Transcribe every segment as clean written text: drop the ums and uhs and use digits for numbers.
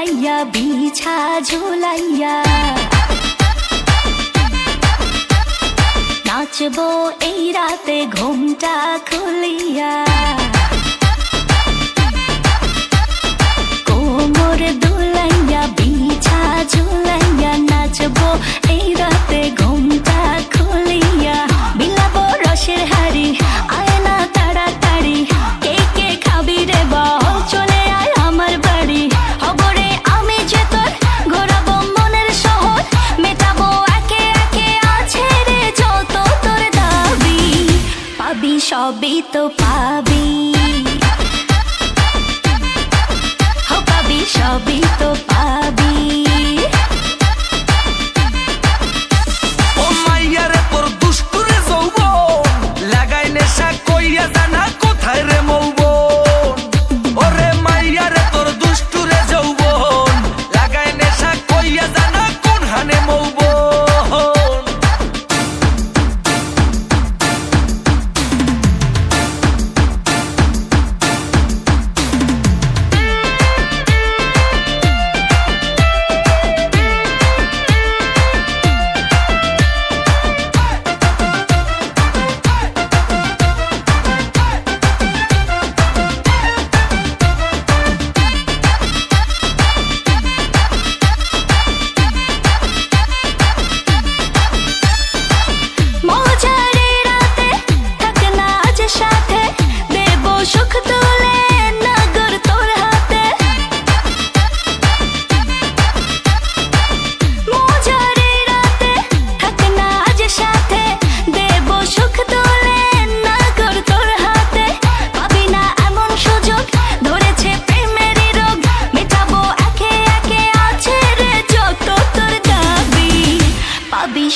দোলাইয়া বিছা ঝুলাইয়া নাচবো এই রাতে ঘুমটা খুলিয়া কোমর দোলাইয়া বিছা ঝুলাইয়া নাচবো এই রাতে ঘুমটা খুলিয়া বিলাবো রসের হাড়ি আয় না তাড়াতাড়ি কে কে খাবি রে বল চলে আয় আমার বাড়ি হবরে আমি যে তোর ঘোরাবো মনের শহর মেটাবো একে একে আছে রে যত তোর দাবি পাবি সবই তো পাবি সবই তো পাবি ও মাইয়ারে তোর দুষ্টুরে যৌবন লাগাই নেশা কইয়া জানা কোথায় রে মৌবন ওরে মাইয়ারে তোর দুষ্টুরে যৌবন লাগাই নেশা কইয়া জানা কোন হানে মৌবন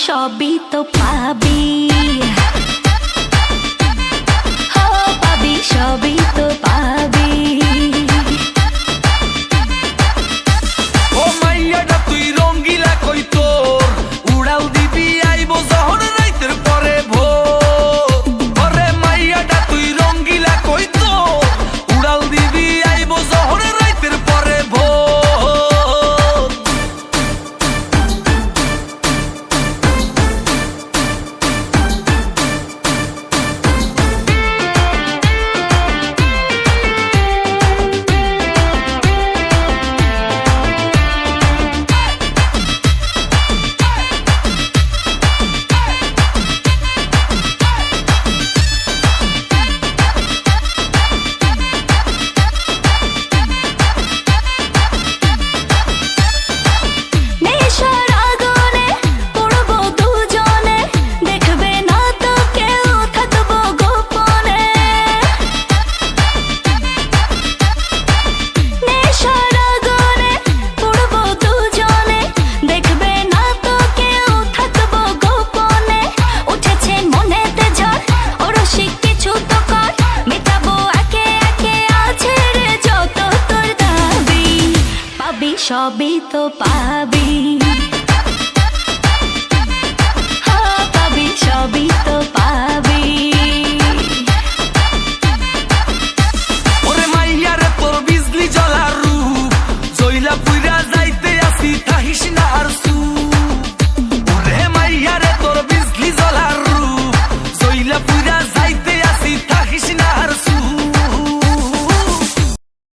সবই তো পাবি হো পাবি সবই তো পাবি ও মাইয়াটা তুই রঙ্গিলা কই তোর উড়াল দিবি আইবো যখন রাইতের পরে ভোর ওরে মাইয়াটা তুই রঙ্গিলা কই তোর উড়াল দিবি আইবো যখন রাইতের পরে ভোর সবই তো পাবি হো পাবি সবই তো পাবি ওরে মাইয়ারে তোর বিজলি জ্বলা রূপ জইলা পুইরা যাইতে আসি থাকিস না আর সু